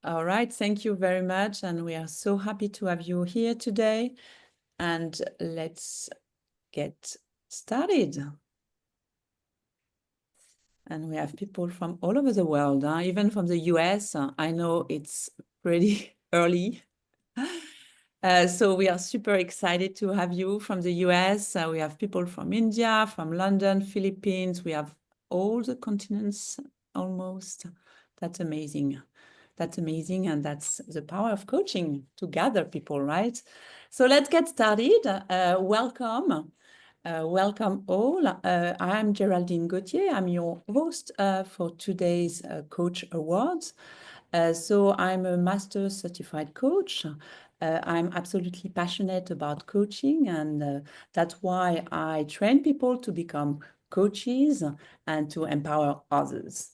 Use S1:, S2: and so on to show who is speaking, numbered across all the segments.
S1: All right, thank you very much. And we are so happy to have you here today. And let's get started. And we have people from all over the world, even from the US. I know it's pretty early. So we are super excited to have you from the US. We have people from India, from London, Philippines. We have all the continents almost. That's amazing. That's amazing. And that's the power of coaching, to gather people, right? So let's get started. Welcome. Welcome all. I'm Geraldine Gauthier. I'm your host for today's Coach Awards. So I'm a master certified coach. I'm absolutely passionate about coaching, and that's why I train people to become coaches and to empower others.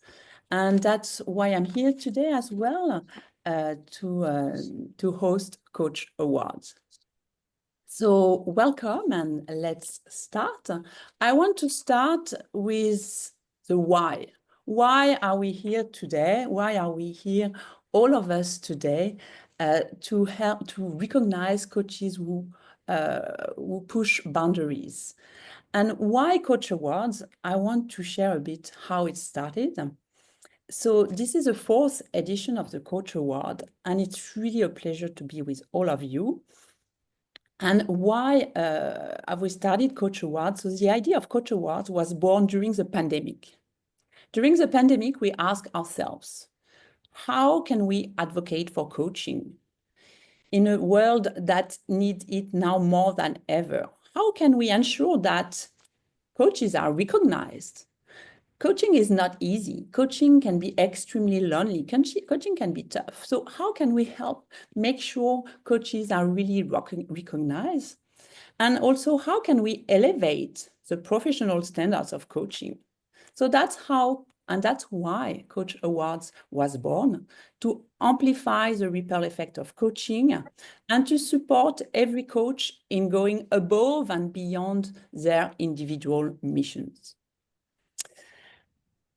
S1: And that's why I'm here today as well to host Coach Awards. So welcome, and let's start. I want to start with the why. Why are we here today? Why are we here, all of us today, to help to recognize coaches who push boundaries? And why Coach Awards? I want to share a bit how it started. So this is the 4th edition of the Coach Award, and it's really a pleasure to be with all of you. And why have we started Coach Awards? So the idea of Coach Awards was born during the pandemic. During the pandemic, we asked ourselves, how can we advocate for coaching in a world that needs it now more than ever? How can we ensure that coaches are recognized? Coaching is not easy. Coaching can be extremely lonely. Coaching can be tough. So how can we help make sure coaches are really recognized? And also, how can we elevate the professional standards of coaching? So that's how, and that's why Coach Awards was born, to amplify the ripple effect of coaching and to support every coach in going above and beyond their individual missions.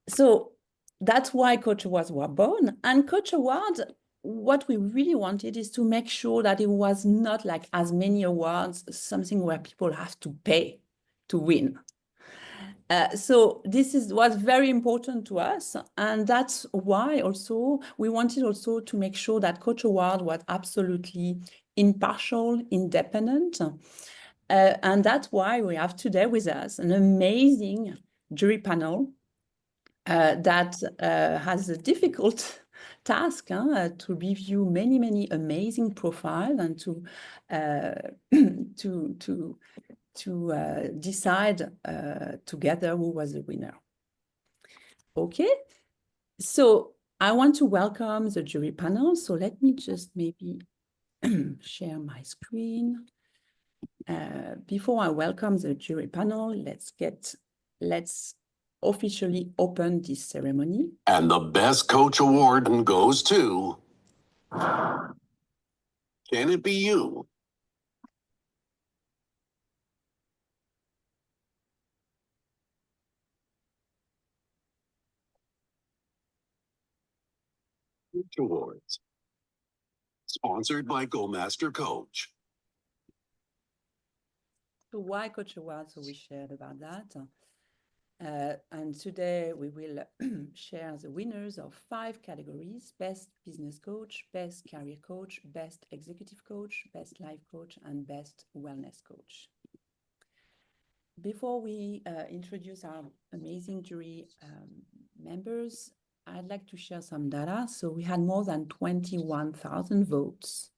S1: So that's why Coach Awards were born. And Coach Awards, what we really wanted is to make sure that it was not like as many awards, something where people have to pay to win. So this was very important to us. And that's why also we wanted also to make sure that Coach Award was absolutely impartial, independent. And that's why we have today with us an amazing jury panel that has a difficult task to review many amazing profiles and to decide together who was the winner. Okay, so I want to welcome the jury panel. So let me just maybe share my screen. Before I welcome the jury panel, let's officially open this ceremony.
S2: And the best coach award goes to... Can it be you? Coach Awards. Sponsored by Go Master Coach.
S1: So why Coach Awards? So we shared about that. And today we will share the winners of 5 categories: Best Business Coach, Best Career Coach, Best Executive Coach, Best Life Coach, and Best Wellness Coach. Before we introduce our amazing jury members, I'd like to share some data. So we had more than 21,000 votes.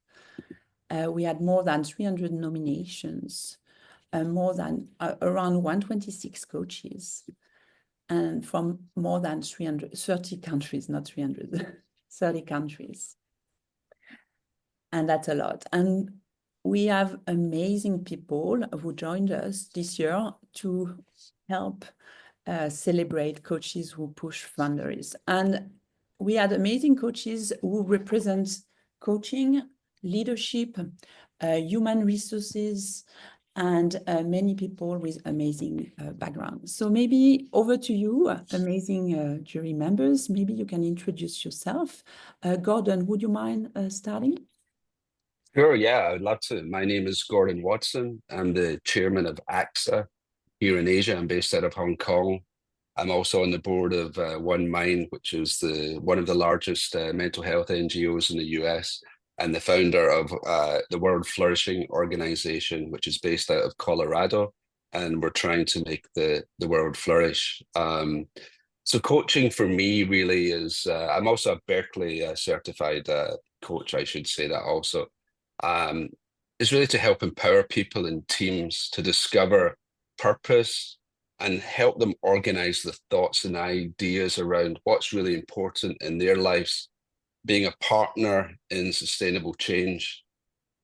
S1: We had more than 300 nominations. More than around 126 coaches, and from more than 330 countries, not 300, 30 countries. And that's a lot. And we have amazing people who joined us this year to help celebrate coaches who push boundaries. And we had amazing coaches who represent coaching, leadership, human resources, and many people with amazing backgrounds. So maybe over to you, amazing jury members. Maybe you can introduce yourself. Gordon, would you mind starting?
S3: Sure, yeah, I'd love to. My name is Gordon Watson. I'm the chairman of AXA here in Asia. I'm based out of Hong Kong. I'm also on the board of One Mind, which is one of the largest mental health NGOs in the US, and the founder of the World Flourishing Organization, which is based out of Colorado. And we're trying to make the world flourish. So coaching for me really is, I'm also a Berkeley certified coach, I should say that also. Is really to help empower people and teams to discover purpose and help them organize the thoughts and ideas around what's really important in their lives, being a partner in sustainable change.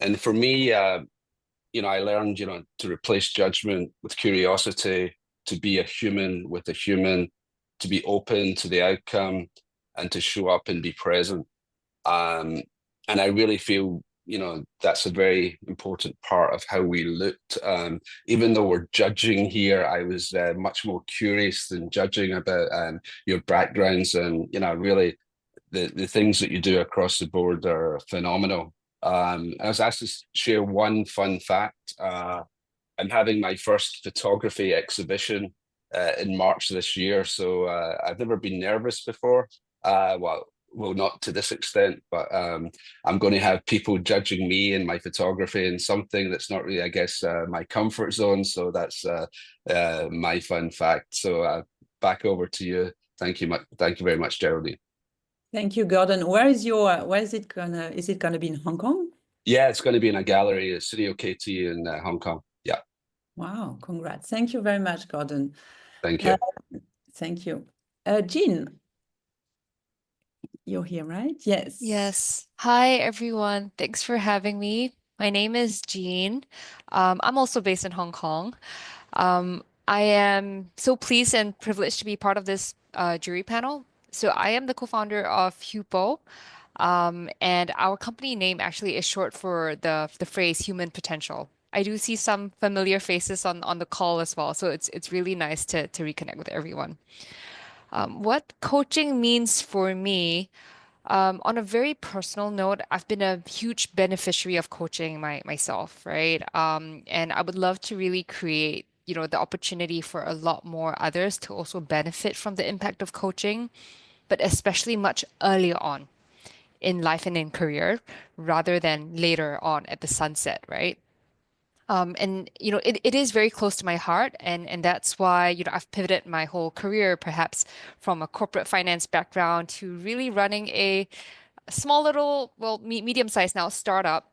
S3: And for me, I learned, to replace judgment with curiosity, to be a human with a human, to be open to the outcome, and to show up and be present. And I really feel that's a very important part of how we looked. Even though we're judging here, I was much more curious than judging about your backgrounds, and really the things that you do across the board are phenomenal. I was asked to share one fun fact. I'm having my first photography exhibition in March this year, so I've never been nervous before. Well, not to this extent, but I'm going to have people judging me and my photography in something that's not really, I guess, my comfort zone. So that's my fun fact. So back over to you. Thank you very much, Geraldine.
S1: Thank you, Gordon. Where is it gonna be in Hong Kong?
S3: Yeah, it's going to be in a gallery at Studio KT in Hong Kong. Yeah.
S1: Wow, congrats. Thank you very much, Gordon.
S3: Thank you.
S1: Thank you. Jean, you're here, right? Yes.
S4: Yes. Hi, everyone. Thanks for having me. My name is Jean. I'm also based in Hong Kong. I am so pleased and privileged to be part of this jury panel. So I am the co-founder of Hupo, and our company name actually is short for the phrase human potential. I do see some familiar faces on the call as well, so it's really nice to reconnect with everyone. What coaching means for me. On a very personal note, I've been a huge beneficiary of coaching myself, right? And I would love to really create, the opportunity for a lot more others to also benefit from the impact of coaching, but especially much earlier on in life and in career rather than later on at the sunset, right? And it is very close to my heart, and that's why I've pivoted my whole career, perhaps from a corporate finance background to really running a small little, well, medium-sized now startup,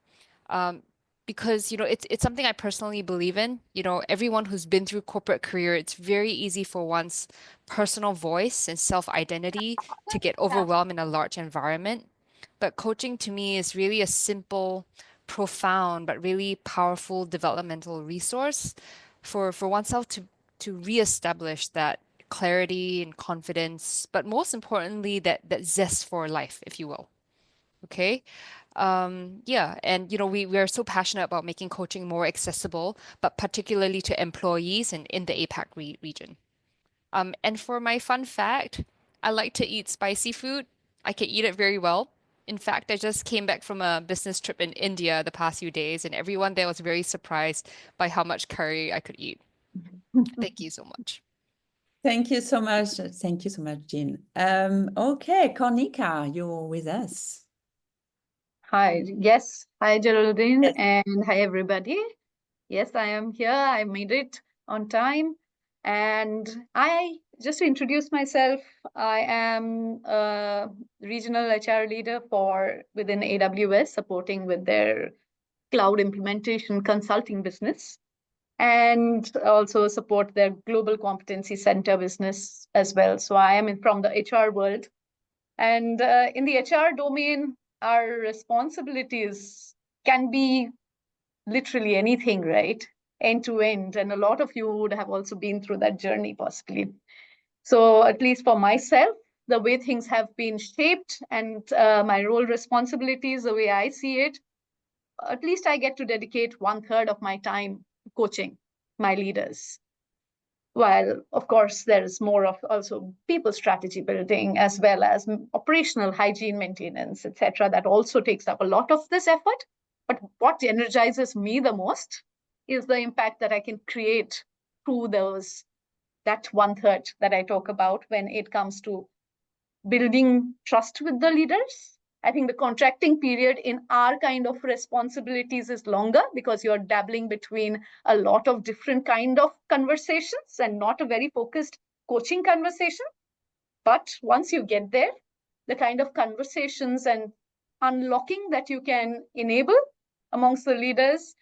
S4: because it's something I personally believe in. Everyone who's been through corporate career, it's very easy for one's personal voice and self-identity to get overwhelmed in a large environment. But coaching to me is really a simple, profound, but really powerful developmental resource for oneself to reestablish that clarity and confidence, but most importantly, that zest for life, if you will. Okay. Yeah, and we are so passionate about making coaching more accessible, but particularly to employees and in the APAC region. And for my fun fact, I like to eat spicy food. I can eat it very well. In fact, I just came back from a business trip in India the past few days, and everyone there was very surprised by how much curry I could eat. Thank you so much.
S1: Thank you so much. Thank you so much, Jean. Okay, Kornika, you're with us.
S5: Hi, yes. Hi, Geraldine,
S1: Yes.
S5: and hi, everybody. Yes, I am here. I made it on time. And just to introduce myself, I am a regional HR leader within AWS, supporting with their cloud implementation consulting business, and also support their global competency center business as well. So I am from the HR world. And in the HR domain, our responsibilities can be literally anything, right? End to end. And a lot of you would have also been through that journey, possibly. So at least for myself, the way things have been shaped and my role responsibilities, the way I see it, at least I get to dedicate 1/3 of my time coaching my leaders. While, of course, there is more of also people strategy building as well as operational hygiene maintenance, etc. That also takes up a lot of this effort. But what energizes me the most is the impact that I can create through that 1/3 that I talk about when it comes to building trust with the leaders. I think the contracting period in our kind of responsibilities is longer because you're dabbling between a lot of different kind of conversations and not a very focused coaching conversation. But once you get there, the kind of conversations and unlocking that you can enable amongst the leaders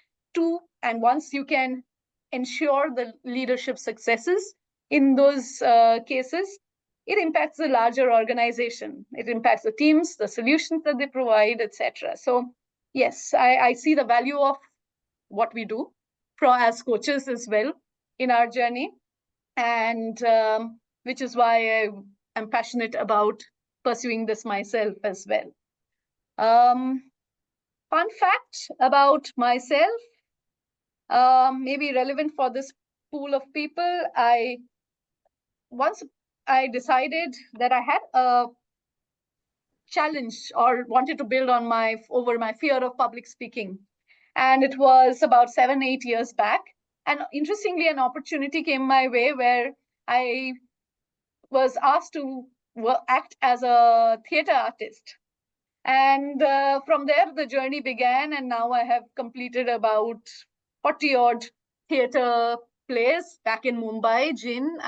S5: and once you can ensure the leadership successes in those cases, it impacts the larger organization. It impacts the teams, the solutions that they provide, etc. So yes, I see the value of what we do as coaches as well in our journey, and which is why I'm passionate about pursuing this myself as well. Fun fact about myself, maybe relevant for this pool of people. Once I decided that I had a challenge or wanted to build on over my fear of public speaking. And it was about 7-8 years back. And interestingly, an opportunity came my way where I was asked to act as a theater artist. And from there, the journey began. And now I have completed about 40-odd theater plays back in Mumbai. Jin,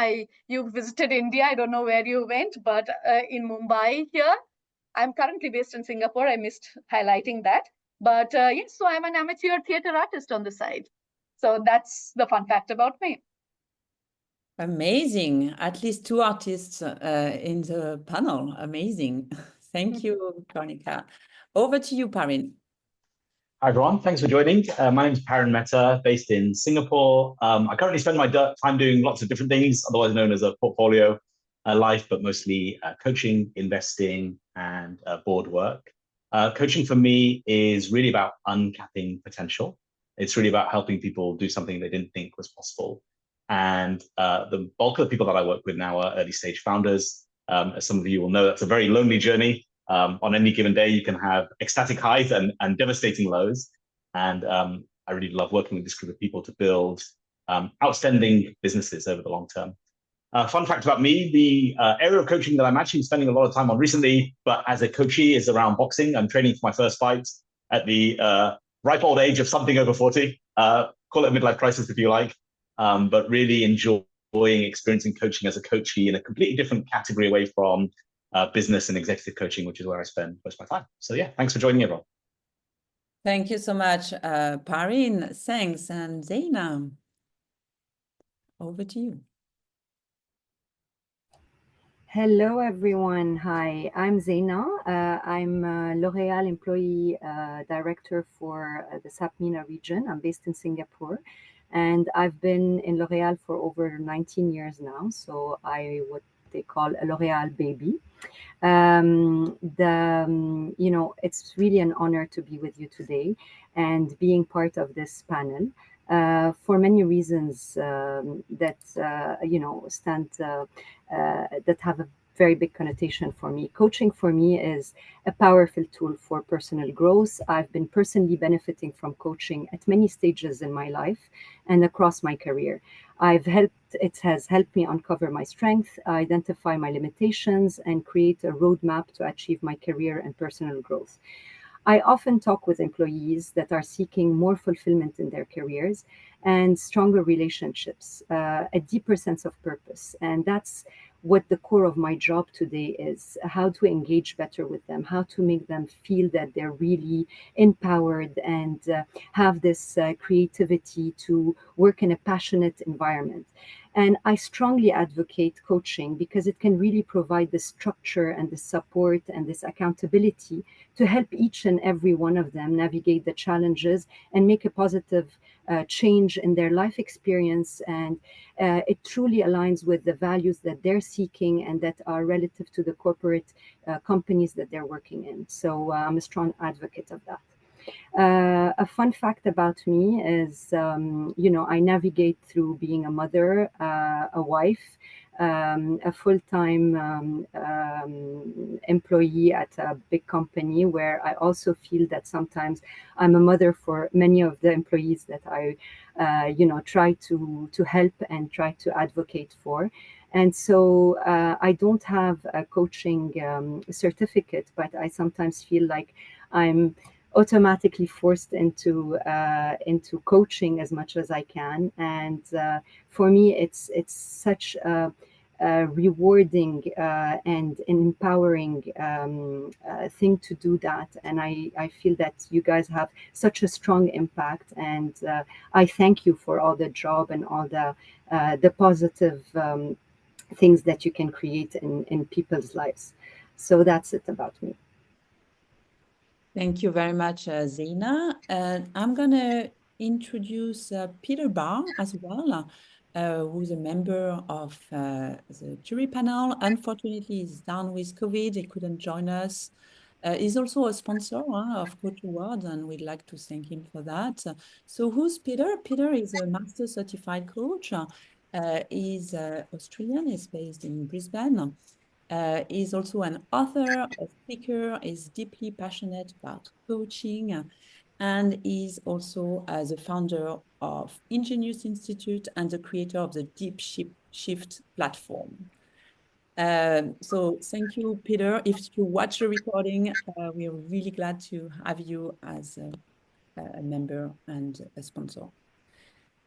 S5: you visited India. I don't know where you went, but in Mumbai here. I'm currently based in Singapore. I missed highlighting that. But yes, so I'm an amateur theater artist on the side. So that's the fun fact about me.
S1: Amazing. At least 2 artists in the panel. Amazing. Thank you, Karnika. Over to you, Parin.
S6: Hi, everyone. Thanks for joining. My name is Parin Mehta, based in Singapore. I currently spend my time doing lots of different things, otherwise known as a portfolio life, but mostly coaching, investing, and board work. Coaching for me is really about uncapping potential. It's really about helping people do something they didn't think was possible. And the bulk of the people that I work with now are early stage founders. As some of you will know, that's a very lonely journey. On any given day, you can have ecstatic highs and devastating lows. And I really love working with this group of people to build outstanding businesses over the long term. Fun fact about me, the area of coaching that I'm actually spending a lot of time on recently, but as a coachee, is around boxing. I'm training for my first fight at the ripe old age of something over 40. Call it a midlife crisis if you like, but really enjoying experiencing coaching as a coachee in a completely different category away from business and executive coaching, which is where I spend most of my time. So yeah, thanks for joining, everyone.
S1: Thank you so much, Parin. Thanks. And Zaina, over to you.
S7: Hello, everyone. Hi, I'm Zaina. I'm a L'Oréal employee director for the SAP-MENA region. I'm based in Singapore, and I've been in L'Oréal for over 19 years now. So what they call a L'Oréal baby. It's really an honor to be with you today and being part of this panel. For many reasons that have a very big connotation for me. Coaching for me is a powerful tool for personal growth. I've been personally benefiting from coaching at many stages in my life and across my career. It has helped me uncover my strength, identify my limitations, and create a roadmap to achieve my career and personal growth. I often talk with employees that are seeking more fulfillment in their careers and stronger relationships, a deeper sense of purpose. And that's what the core of my job today is, how to engage better with them, how to make them feel that they're really empowered and have this creativity to work in a passionate environment. And I strongly advocate coaching because it can really provide the structure and the support and this accountability to help each and every one of them navigate the challenges and make a positive change in their life experience. And it truly aligns with the values that they're seeking and that are relative to the corporate companies that they're working in. So I'm a strong advocate of that. A fun fact about me is, I navigate through being a mother, a wife, a full-time employee at a big company, where I also feel that sometimes I'm a mother for many of the employees that I, try to help and try to advocate for. And so I don't have a coaching certificate, but I sometimes feel like I'm automatically forced into coaching as much as I can. And for me, it's such a rewarding and empowering thing to do that. And I feel that you guys have such a strong impact. And I thank you for all the job and all the positive things that you can create in people's lives. So that's it about me.
S1: Thank you very much, Zeina. I'm going to introduce Peter Barr as well, who's a member of the jury panel. Unfortunately, he's down with COVID. He couldn't join us. He's also a sponsor of CoachAwards, and we'd like to thank him for that. So who's Peter? Peter is a master certified coach. He's Australian, he's based in Brisbane. He's also an author, a speaker, is deeply passionate about coaching, and is also the founder of Ingenious Institute and the creator of the Deep Shift platform. So thank you, Peter. If you watch the recording, we are really glad to have you as a member and a sponsor.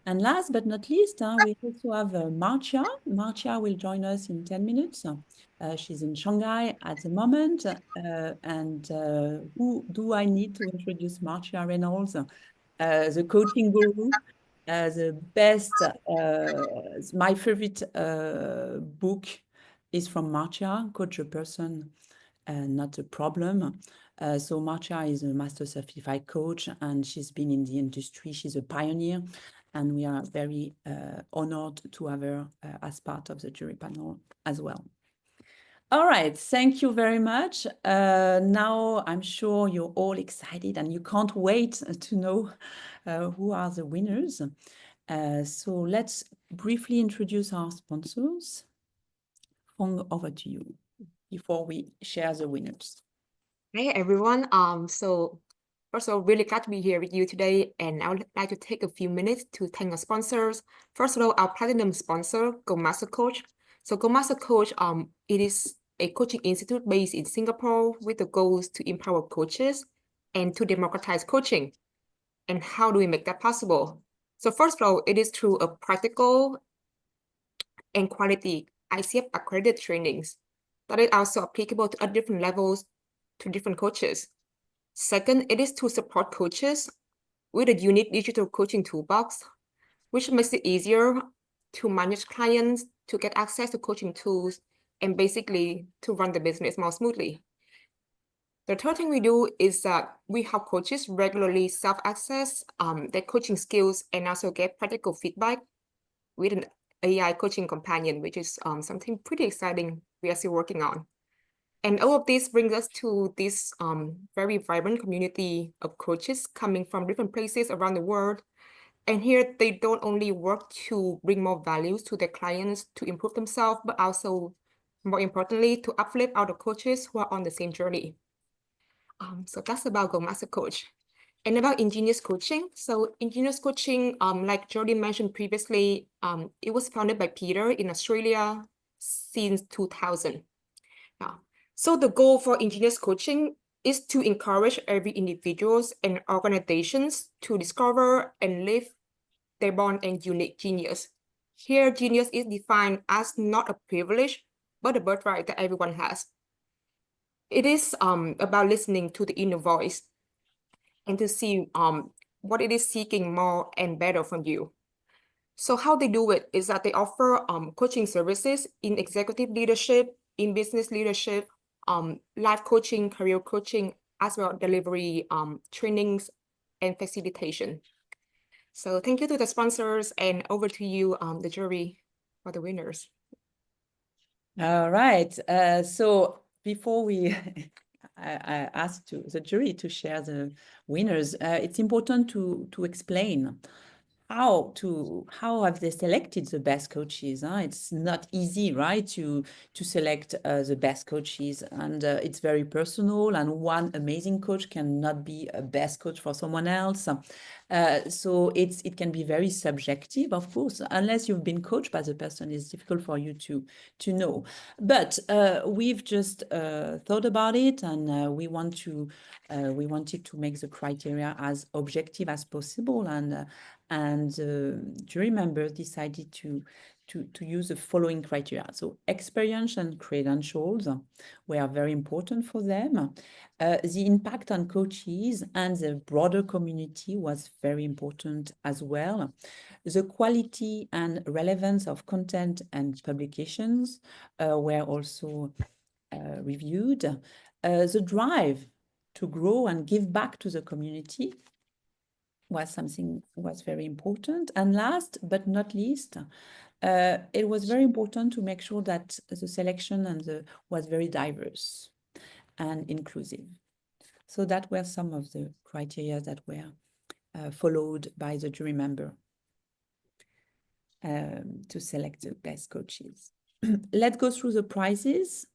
S1: And last but not least, we also have Marcia. Marcia will join us in 10 minutes. She's in Shanghai at the moment. And who do I need to introduce Marcia Reynolds? The coaching guru, the best, my favorite book is from Marcia, Coach a Person, Not a Problem. So Marcia is a master certified coach, and she's been in the industry. She's a pioneer, and we are very honored to have her as part of the jury panel as well. All right, thank you very much. Now I'm sure you're all excited and you can't wait to know who are the winners. So let's briefly introduce our sponsors. Fong, over to you before we share the winners.
S8: Hey everyone. So first of all, really glad to be here with you today, and I would like to take a few minutes to thank our sponsors. First of all, our platinum sponsor, Go Master Coach. So Go Master Coach, it is a coaching institute based in Singapore with the goals to empower coaches and to democratize coaching. And how do we make that possible? So first of all, it is through a practical and quality ICF accredited trainings that is also applicable to at different levels to different coaches. Second, it is to support coaches with a unique digital coaching toolbox, which makes it easier to manage clients, to get access to coaching tools, and basically to run the business more smoothly. The third thing we do is that we help coaches regularly self-access their coaching skills and also get practical feedback with an AI coaching companion, which is something pretty exciting we are still working on. And all of this brings us to this very vibrant community of coaches coming from different places around the world. And here they don't only work to bring more values to their clients to improve themselves, but also, more importantly, to uplift other coaches who are on the same journey. So that's about Go Master Coach. And about Ingenious Coaching. So Ingenious Coaching, like Jordan mentioned previously, it was founded by Peter in Australia since 2000. So the goal for Ingenious Coaching is to encourage every individuals and organizations to discover and live their born and unique genius. Here, genius is defined as not a privilege, but a birthright that everyone has. It is about listening to the inner voice and to see what it is seeking more and better from you. So how they do it is that they offer coaching services in executive leadership, in business leadership, life coaching, career coaching, as well as delivery trainings and facilitation. So thank you to the sponsors, and over to you, the jury, for the winners.
S1: All right. So before we, I asked the jury to share the winners. It's important to explain how have they selected the best coaches. It's not easy, right, to select the best coaches, and it's very personal, and one amazing coach cannot be a best coach for someone else. So it can be very subjective, of course, unless you've been coached by the person. It's difficult for you to know. But we've just thought about it, and we wanted to make the criteria as objective as possible, and jury members decided to use the following criteria. So experience and credentials were very important for them. The impact on coaches and the broader community was very important as well. The quality and relevance of content and publications were also reviewed. The drive to grow and give back to the community was very important. And last but not least, it was very important to make sure that the selection was very diverse and inclusive. So that were some of the criteria that were followed by the jury member to select the best coaches. Let's go through the prizes.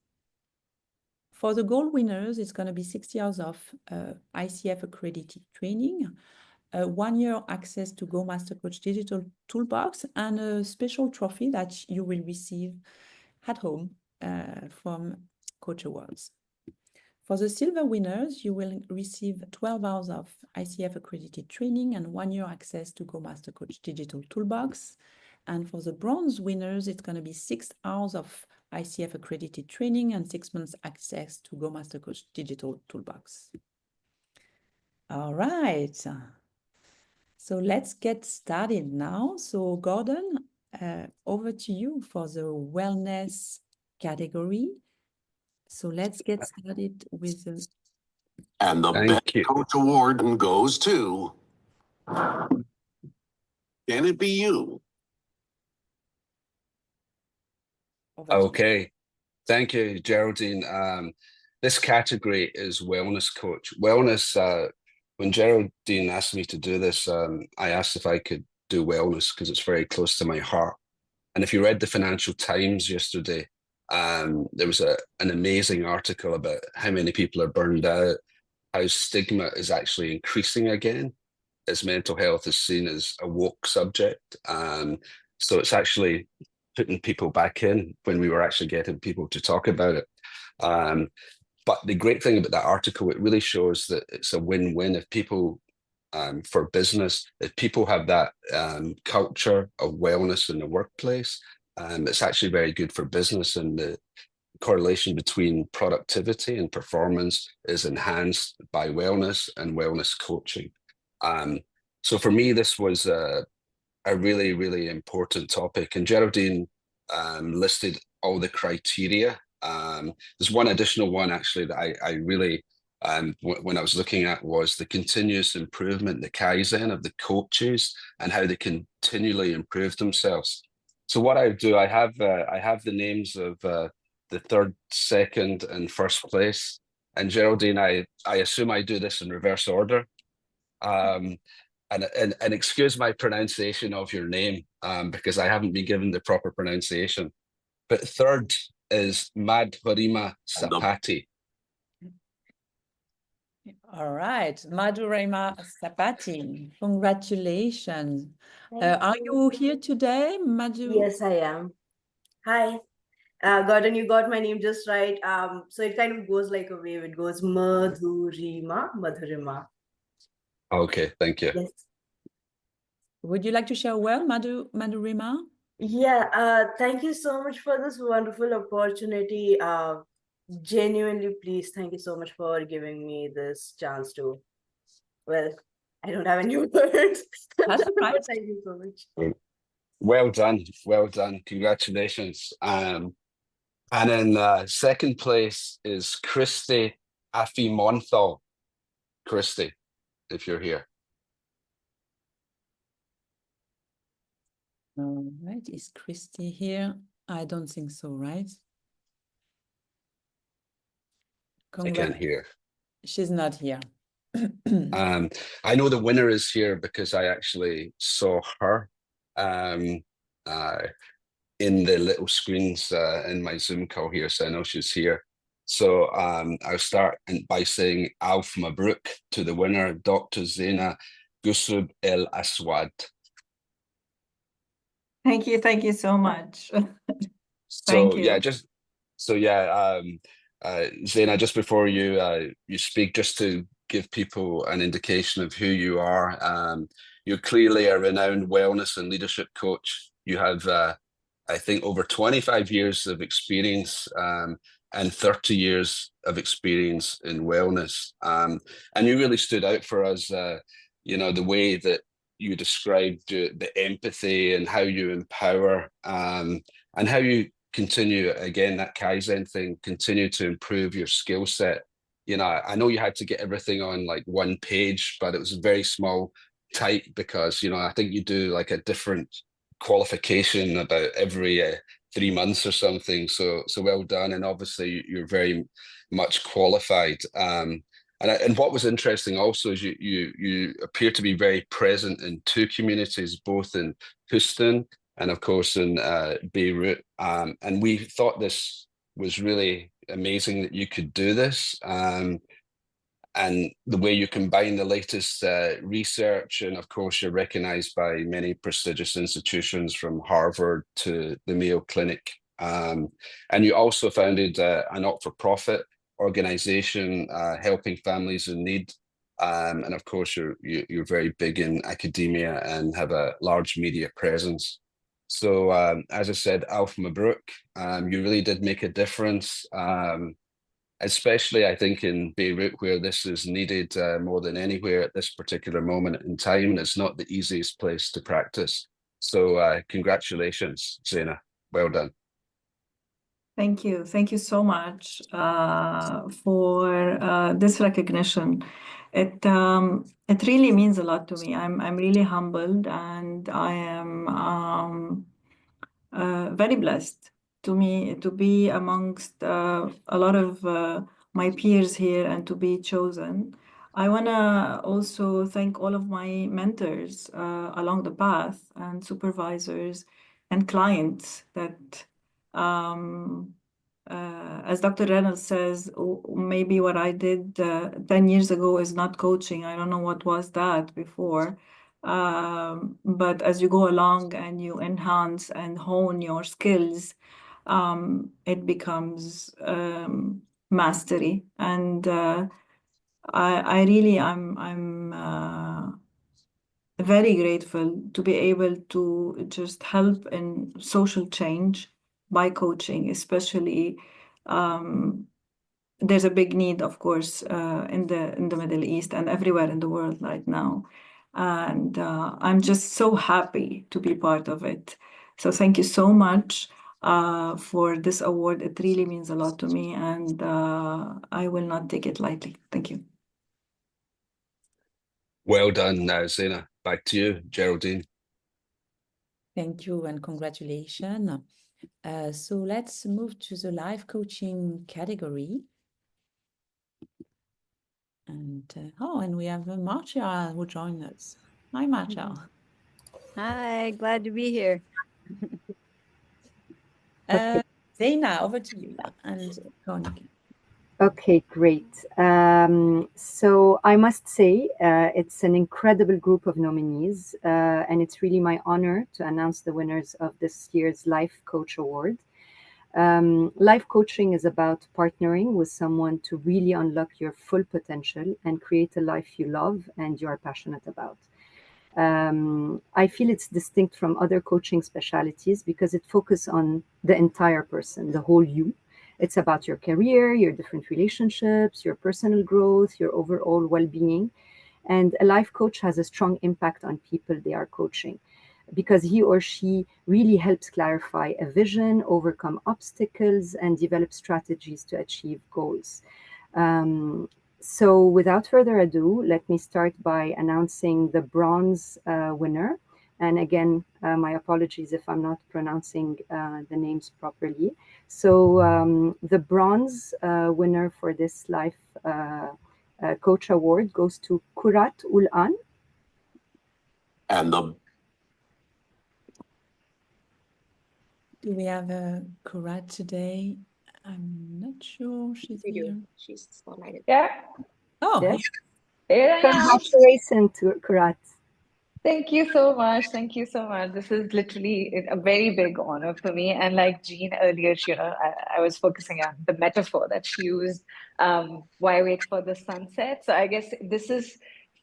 S1: For the gold winners, it's going to be 60 hours of ICF accredited training, 1 year access to Go Master Coach Digital Toolbox, and a special trophy that you will receive at home from CoachAwards. For the silver winners, you will receive 12 hours of ICF accredited training and 1 year access to Go Master Coach Digital Toolbox. And for the bronze winners, it's going to be 6 hours of ICF accredited training and 6 months access to Go Master Coach Digital Toolbox. All right. So let's get started now. So Gordon, over to you for the wellness category. So let's get started with the...
S2: And the
S3: Thank
S2: best
S3: you.
S2: coach award goes to... Can it be you?
S1: over to you.
S3: Okay. Thank you, Geraldine. This category is wellness coach. Wellness, when Geraldine asked me to do this, I asked if I could do wellness because it's very close to my heart. And if you read the Financial Times yesterday, there was an amazing article about how many people are burned out, how stigma is actually increasing again, as mental health is seen as a woke subject. So it's actually putting people back in when we were actually getting people to talk about it. But the great thing about that article, it really shows that it's a win-win if people, for business, if people have that culture of wellness in the workplace, it's actually very good for business, and the correlation between productivity and performance is enhanced by wellness and wellness coaching. So for me, this was a really, really important topic. And Geraldine listed all the criteria. There's one additional one actually that I really, when I was looking at, was the continuous improvement, the Kaizen of the coaches and how they continually improve themselves. So what I do, I have the names of the third, second, and first place. And Geraldine, I assume I do this in reverse order. And excuse my pronunciation of your name, because I haven't been given the proper pronunciation. But third is Madhurima Sapati.
S1: All right, Madhurima Sapati, congratulations. Are you here today, Madhu?
S9: Yes, I am. Hi. Gordon, you got my name just right. So it kind of goes like a wave. It goes Madhurima.
S3: Okay, thank you.
S9: Yes.
S1: Would you like to share a word, Madhurima?
S9: Yeah, thank you so much for this wonderful opportunity. Genuinely, please, thank you so much for giving me this chance to, well, I don't have any words.
S1: That's right.
S9: But thank you so much.
S3: Well done, well done. Congratulations. And in second place is Christy Afimonthal. Christy, if you're here.
S1: All right, is Christy here? I don't think so, right?
S3: I can't hear.
S1: She's not here.
S3: I know the winner is here because I actually saw her in the little screens in my Zoom call here, so I know she's here. So I'll start by saying Alf Mabruk to the winner, Dr. Zeina Gusub El Aswad.
S10: Thank you so much.
S3: So
S10: Thank you.
S3: Zeina, just before you speak, just to give people an indication of who you are. You're clearly a renowned wellness and leadership coach. You have, I think, over 25 years of experience and 30 years of experience in wellness. And you really stood out for us, the way that you described the empathy and how you empower and how you continue, again, that Kaizen thing, continue to improve your skill set. I know you had to get everything on like one page, but it was very small, tight, because, I think you do like a different qualification about every 3 months or something. So well done. And obviously you're very much qualified. And what was interesting also is you appear to be very present in two communities, both in Houston and of course in Beirut. And we thought this was really amazing that you could do this. And the way you combine the latest research, and of course you're recognized by many prestigious institutions from Harvard to the Mayo Clinic. And you also founded a not-for-profit organization helping families in need. And of course you're very big in academia and have a large media presence. So as I said, Alf Mabruk, you really did make a difference. Especially, I think, in Beirut, where this is needed more than anywhere at this particular moment in time. And it's not the easiest place to practice. So congratulations, Zeina. Well done.
S10: Thank you. Thank you so much for this recognition. It really means a lot to me. I'm really humbled, and I am very blessed to be amongst a lot of my peers here and to be chosen. I want to also thank all of my mentors along the path and supervisors and clients that, as Dr. Reynolds says, maybe what I did 10 years ago is not coaching. I don't know what was that before. But as you go along and you enhance and hone your skills, it becomes mastery. And I really, I'm very grateful to be able to just help in social change by coaching, especially. There's a big need, of course, in the Middle East and everywhere in the world right now. And I'm just so happy to be part of it. So thank you so much for this award. It really means a lot to me, and I will not take it lightly. Thank you.
S3: Well done now, Zeina. Back to you, Geraldine.
S1: Thank you and congratulations. So let's move to the life coaching category. And and we have Marcia who joined us. Hi, Marcia.
S11: Hi, glad to be here.
S1: Zeina, over to you. And Konik.
S7: Okay, great. So I must say it's an incredible group of nominees, and it's really my honor to announce the winners of this year's Life Coach Award. Life coaching is about partnering with someone to really unlock your full potential and create a life you love and you are passionate about. I feel it's distinct from other coaching specialties because it focuses on the entire person, the whole you. It's about your career, your different relationships, your personal growth, your overall well-being. And a life coach has a strong impact on people they are coaching because he or she really helps clarify a vision, overcome obstacles, and develop strategies to achieve goals. So without further ado, let me start by announcing the bronze winner, And again, my apologies if I'm not pronouncing the names properly. So the bronze winner for this Life Coach Award goes to Kurat Ulan.
S2: And the
S1: Do we have a Kurat today? I'm not sure she's
S8: We do.
S1: here.
S8: She's spotlighted.
S12: Yeah,
S1: Oh,
S7: Yes.
S12: there I am.
S7: Congratulations to Kurat.
S12: Thank you so much. Thank you so much. This is literally a very big honor for me. And like Jean earlier, I was focusing on the metaphor that she used. Why wait for the sunset? So I guess this is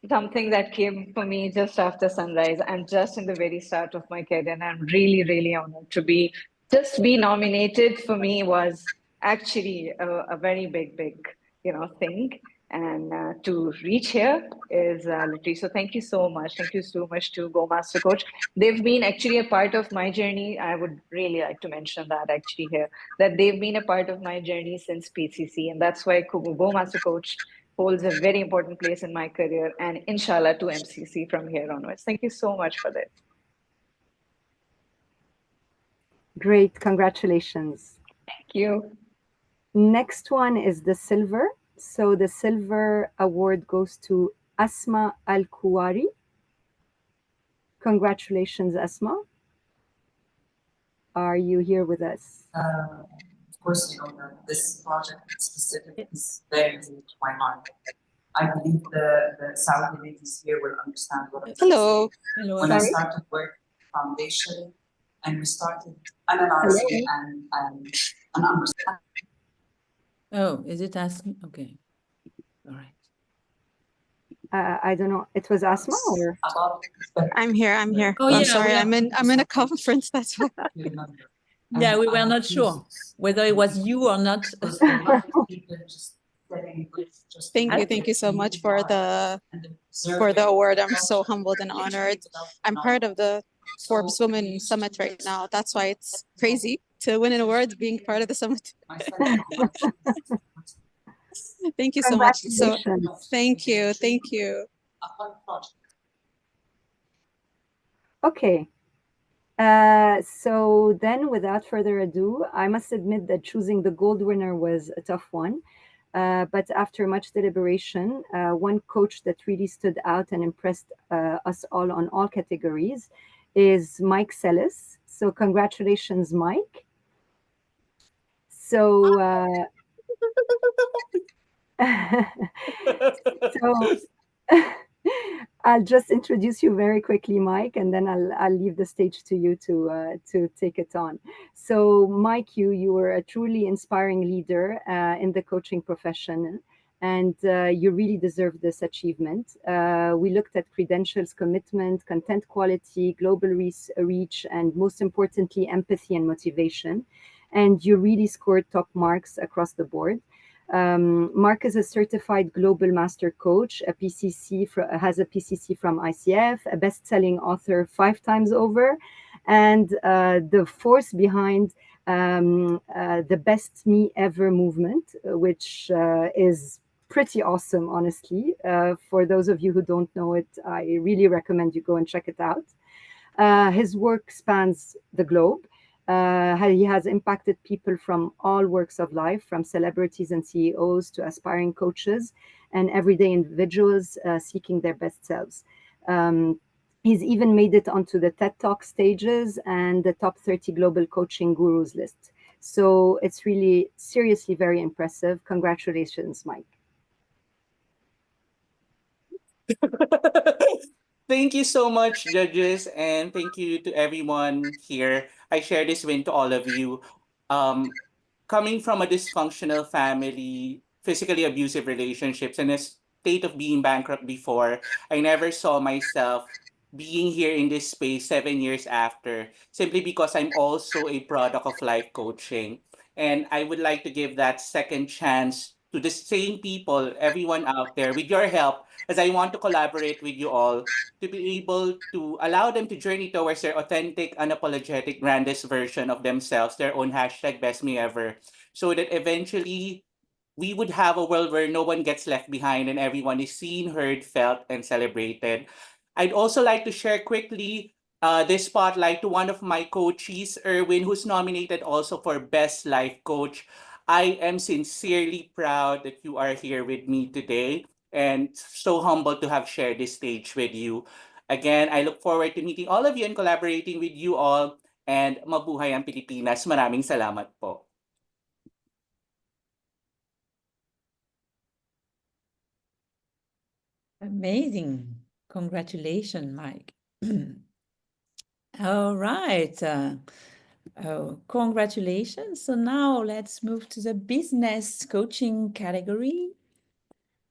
S12: something that came for me just after sunrise and just in the very start of my career. And I'm really, really honored to be nominated. For me was actually a very big, thing. And to reach here is literally, so thank you so much. Thank you so much to Go Master Coach. They've been actually a part of my journey. I would really like to mention that actually here, that they've been a part of my journey since PCC. And that's why Go Master Coach holds a very important place in my career and inshallah to MCC from here onwards. Thank you so much for this.
S7: Great, congratulations.
S12: Thank you.
S7: Next one is the silver. So the silver award goes to Asma Al-Kuwari. Congratulations, Asma. Are you here with us?
S13: Of course, you know that this project specifically is very dear to my heart. I believe the Saudi ladies here will understand what I'm
S7: Hello.
S13: saying.
S1: Hello.
S13: When I
S7: Sorry?
S13: started work foundation and we started analyzing and understanding.
S1: Oh, is it asking? Okay. All right.
S7: I don't know. It was Asma or?
S14: I'm here.
S1: Oh,
S14: I'm
S1: yeah,
S14: sorry. I'm in a conference. That's why.
S1: Yeah, we were not sure whether it was you or not.
S14: Thank you so much for the award. I'm so humbled and honored. I'm part of the Forbes Women Summit right now. That's why it's crazy to win an award being part of the summit. Thank you so much. So thank you.
S7: Okay. So then, without further ado, I must admit that choosing the gold winner was a tough one. But after much deliberation, one coach that really stood out and impressed us all on all categories is Mike Sellis. So congratulations, Mike. So, so I'll just introduce you very quickly, Mike, and then I'll leave the stage to you to take it on. So, Mike, you were a truly inspiring leader in the coaching profession, and you really deserve this achievement. We looked at credentials, commitment, content quality, global reach, and most importantly, empathy and motivation. And you really scored top marks across the board. Mark is a certified global master coach, has a PCC from ICF, a best-selling author 5 times over, and the force behind the Best Me Ever movement, which is pretty awesome, honestly. For those of you who don't know it, I really recommend you go and check it out. His work spans the globe. He has impacted people from all walks of life, from celebrities and CEOs to aspiring coaches and everyday individuals seeking their best selves. He's even made it onto the TED Talk stages and the top 30 global coaching gurus list. So it's really, seriously very impressive. Congratulations, Mike.
S15: Thank you so much, judges, and thank you to everyone here. I share this win to all of you. Coming from a dysfunctional family, physically abusive relationships, and a state of being bankrupt before, I never saw myself being here in this space 7 years after, simply because I'm also a product of life coaching. And I would like to give that second chance to the same people, everyone out there, with your help, as I want to collaborate with you all to be able to allow them to journey towards their authentic, unapologetic, grandest version of themselves, their own hashtag best me ever, so that eventually we would have a world where no one gets left behind and everyone is seen, heard, felt, and celebrated. I'd also like to share quickly this spotlight to one of my coaches, Erwin, who's nominated also for Best Life Coach. I am sincerely proud that you are here with me today and so humbled to have shared this stage with you. Again, I look forward to meeting all of you and collaborating with you all. And mabuhay ang Pilipinas. Maraming salamat po.
S1: Amazing. Congratulations, Mike. All right. Congratulations. So now let's move to the business coaching category.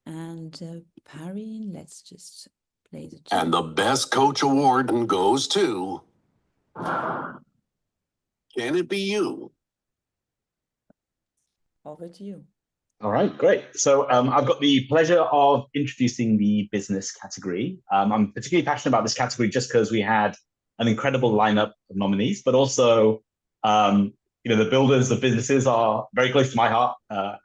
S1: And Parin, let's just play the chat.
S2: And the best coach award goes to... Can it be you?
S1: Over to you.
S6: All right, great. So I've got the pleasure of introducing the business category. I'm particularly passionate about this category just because we had an incredible lineup of nominees, but also, the builders of businesses are very close to my heart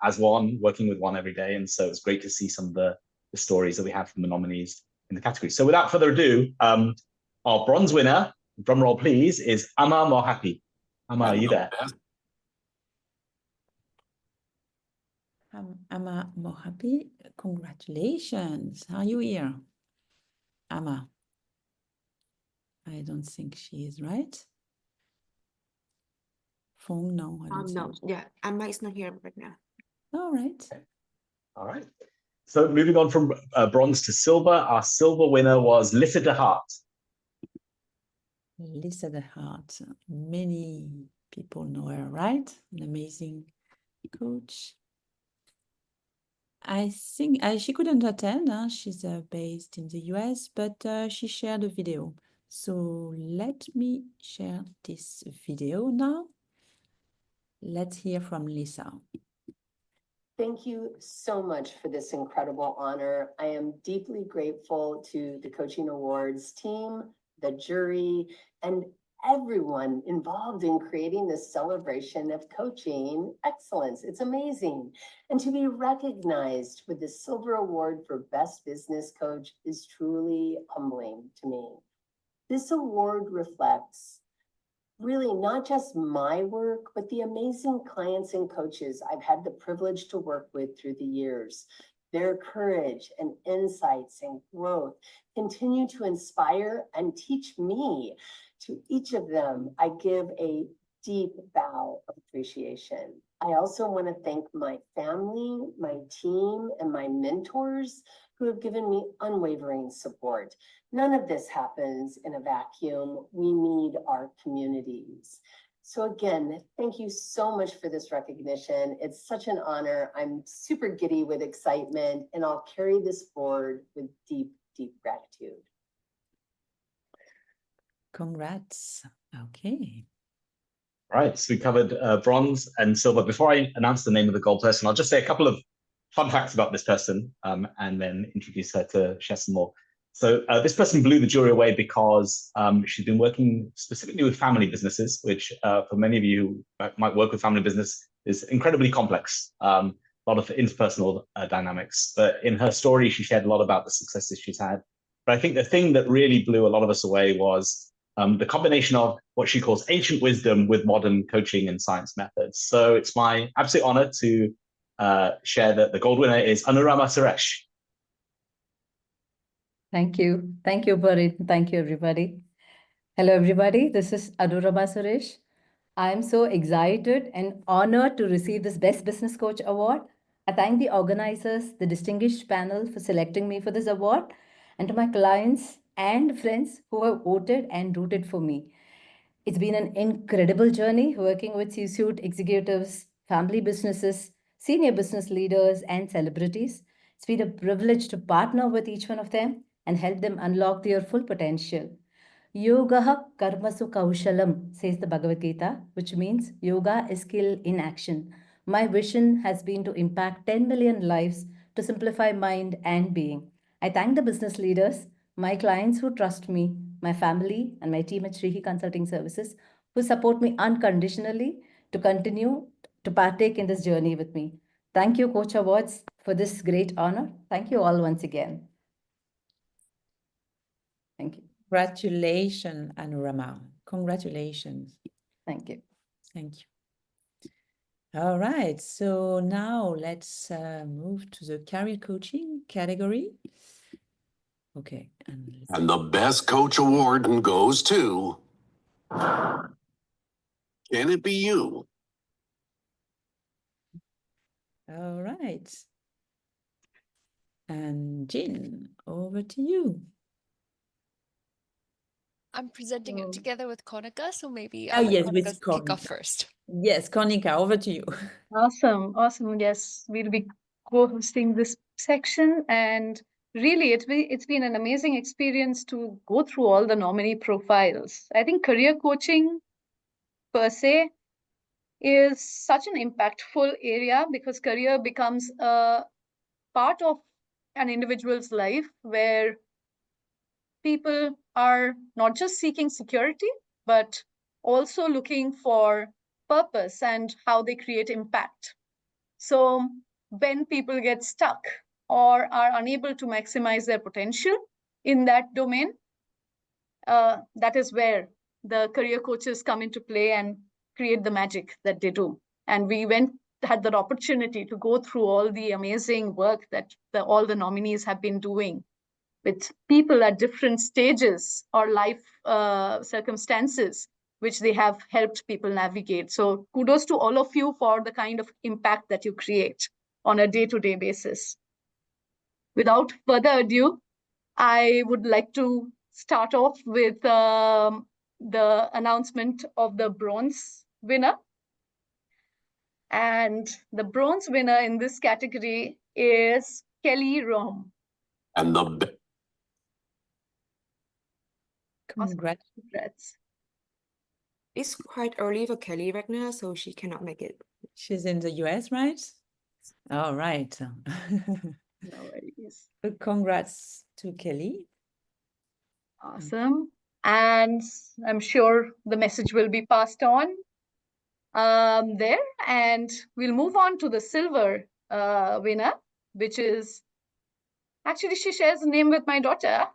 S6: as one, working with one every day. And so it's great to see some of the stories that we have from the nominees in the category. So without further ado, our bronze winner, drum roll please, is Amma Mohapi. Amma, are you there?
S1: Amma Mohapi, congratulations. Are you here? Amma. I don't think she is, right? Phone, no. I don't
S8: No, yeah, Amma is not here right now.
S1: All right.
S6: All right. So moving on from bronze to silver, our silver winner was Lissa de Hart.
S1: Lissa de Hart. Many people know her, right? An amazing coach. I think she couldn't attend. She's based in the US, but she shared a video. So let me share this video now. Let's hear from Lissa.
S16: Thank you so much for this incredible honor. I am deeply grateful to the Coaching Awards team, the jury, and everyone involved in creating this celebration of coaching excellence. It's amazing. And to be recognized with the Silver Award for Best Business Coach is truly humbling to me. This award reflects really not just my work, but the amazing clients and coaches I've had the privilege to work with through the years. Their courage and insights and growth continue to inspire and teach me. To each of them, I give a deep bow of appreciation. I also want to thank my family, my team, and my mentors who have given me unwavering support. None of this happens in a vacuum. We need our communities. So again, thank you so much for this recognition. It's such an honor. I'm super giddy with excitement, and I'll carry this forward with deep, deep gratitude.
S1: Congrats. Okay.
S6: Right, so we covered bronze and silver. Before I announce the name of the gold person, I'll just say a couple of fun facts about this person and then introduce her to share some more. So this person blew the jury away because she's been working specifically with family businesses, which for many of you who might work with family business is incredibly complex. A lot of interpersonal dynamics. But in her story, she shared a lot about the successes she's had. But I think the thing that really blew a lot of us away was the combination of what she calls ancient wisdom with modern coaching and science methods. So it's my absolute honor to share that the gold winner is Anurama Suresh.
S17: Thank you. Thank you, Parin. Thank you, everybody. Hello, everybody. This is Anurama Suresh. I am so excited and honored to receive this Best Business Coach Award. I thank the organizers, the distinguished panel for selecting me for this award, and to my clients and friends who have voted and rooted for me. It's been an incredible journey working with C-suite executives, family businesses, senior business leaders, and celebrities. It's been a privilege to partner with each one of them and help them unlock their full potential. Yoga karmasu kaushalam, says the Bhagavad Gita, which means yoga is skill in action. My vision has been to impact 10 million lives to simplify mind and being. I thank the business leaders, my clients who trust me, my family, and my team at Shrihi Consulting Services who support me unconditionally to continue to partake in this journey with me. Thank you, Coach Awards, for this great honor. Thank you all once again. Thank you.
S1: Congratulations, Anurama. Congratulations.
S17: Thank you.
S1: Thank you. All right, so now let's move to the career coaching category. Okay.
S2: And the best coach award goes to. Can it be you?
S1: All right. And Jean, over to you.
S4: I'm presenting it together with Konika, so maybe
S1: Oh,
S4: I'll let
S1: yes,
S4: Konika
S1: with
S4: kick off
S1: Konica.
S4: first.
S1: Yes, Konica, over to you.
S5: Awesome, awesome. Yes, we'll be co-hosting this section, and really, it's been an amazing experience to go through all the nominee profiles. I think career coaching per se is such an impactful area because career becomes a part of an individual's life where people are not just seeking security, but also looking for purpose and how they create impact. So when people get stuck or are unable to maximize their potential in that domain, that is where the career coaches come into play and create the magic that they do. And we had that opportunity to go through all the amazing work that all the nominees have been doing with people at different stages or life circumstances, which they have helped people navigate. So kudos to all of you for the kind of impact that you create on a day-to-day basis. Without further ado, I would like to start off with the announcement of the bronze winner. And the bronze winner in this category is Kelly Rom.
S2: And the
S1: Congrats.
S8: It's quite early for Kelly right now, so she cannot make it.
S1: She's in the US, right? All right.
S5: No worries.
S1: Congrats to Kelly.
S5: Awesome. And I'm sure the message will be passed on there. And we'll move on to the silver winner, which is, actually she shares a name with my daughter,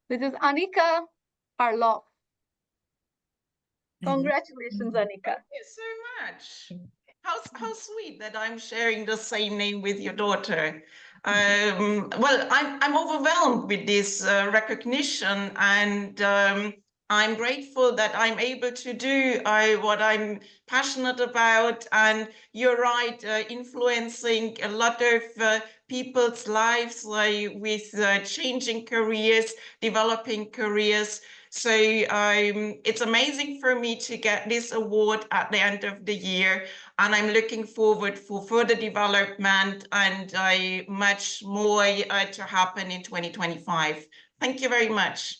S5: which is Anika Harloff. Congratulations, Anika.
S18: Thank you so much. How sweet that I'm sharing the same name with your daughter. Well, I'm overwhelmed with this recognition, and I'm grateful that I'm able to do what I'm passionate about. And you're right, influencing a lot of people's lives with changing careers, developing careers. So it's amazing for me to get this award at the end of the year, and I'm looking forward for further development and much more to happen in 2025. Thank you very much.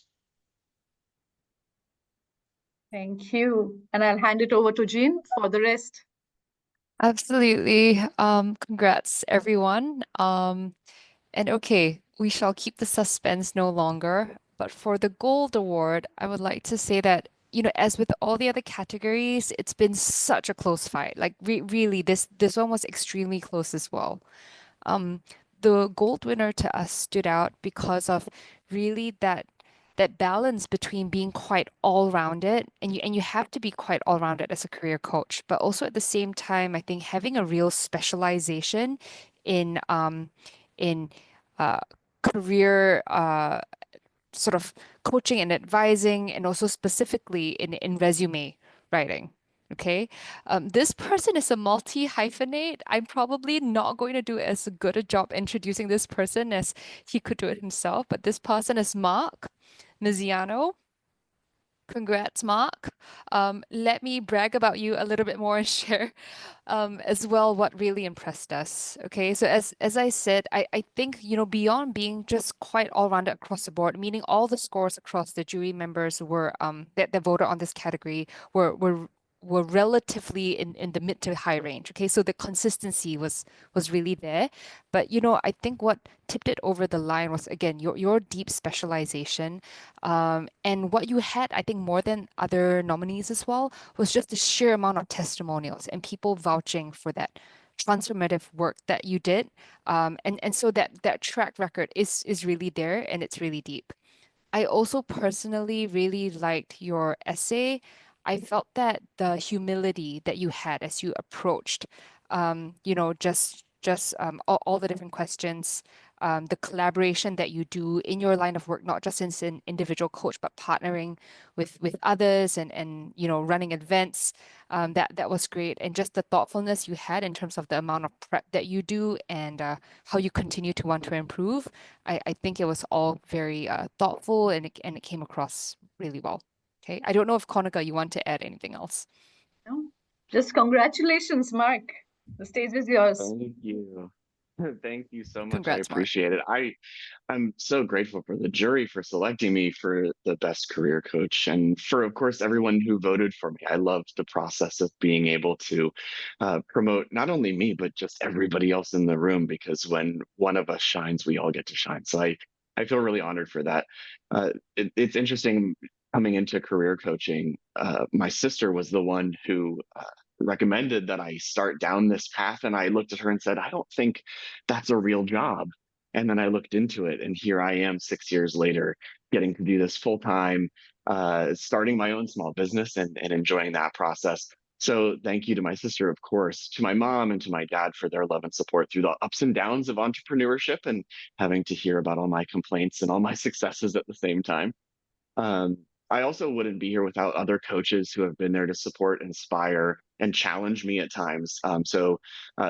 S5: Thank you. And I'll hand it over to Jean for the rest.
S4: Absolutely. Congrats, everyone. And okay, we shall keep the suspense no longer. But for the gold award, I would like to say that, as with all the other categories, it's been such a close fight. Like really, this one was extremely close as well. The gold winner to us stood out because of really that balance between being quite all-rounded, and you have to be quite all-rounded as a career coach, but also at the same time, I think having a real specialization in in career sort of coaching and advising, and also specifically in resume writing. Okay, this person is a multi-hyphenate. I'm probably not going to do as good a job introducing this person as he could do it himself, but this person is Mark Miziano. Congrats, Mark. Let me brag about you a little bit more and share as well what really impressed us. Okay, so as I said, I think, beyond being just quite all-rounded across the board, meaning all the scores across the jury members were that voted on this category were relatively in the mid to high range. Okay, so the consistency was really there. But I think what tipped it over the line was, again, your deep specialization. And what you had, I think, more than other nominees as well, was just the sheer amount of testimonials and people vouching for that transformative work that you did. And so that track record is really there, and it's really deep. I also personally really liked your essay. I felt that the humility that you had as you approached, you know, all the different questions, the collaboration that you do in your line of work, not just as an individual coach, but partnering with others and you know, running events. That was great. And just the thoughtfulness you had in terms of the amount of prep that you do and how you continue to want to improve. I think it was all very thoughtful and it came across really well. Okay. I don't know if Konika, you want to add anything else?
S5: No, just congratulations, Mark. The stage is yours.
S19: Thank you. Thank you so much. I
S4: Congrats, Mark.
S19: appreciate it. I'm so grateful for the jury for selecting me for the best career coach and for, of course, everyone who voted for me. I loved the process of being able to promote not only me, but just everybody else in the room, because when one of us shines, we all get to shine. So I feel really honored for that. It's interesting coming into career coaching. My sister was the one who recommended that I start down this path. And I looked at her and said, I don't think that's a real job. And then I looked into it, and here I am 6 years later, getting to do this full time, starting my own small business and enjoying that process. So thank you to my sister, of course, to my mom and to my dad for their love and support through the ups and downs of entrepreneurship and having to hear about all my complaints and all my successes at the same time. I also wouldn't be here without other coaches who have been there to support, inspire, and challenge me at times.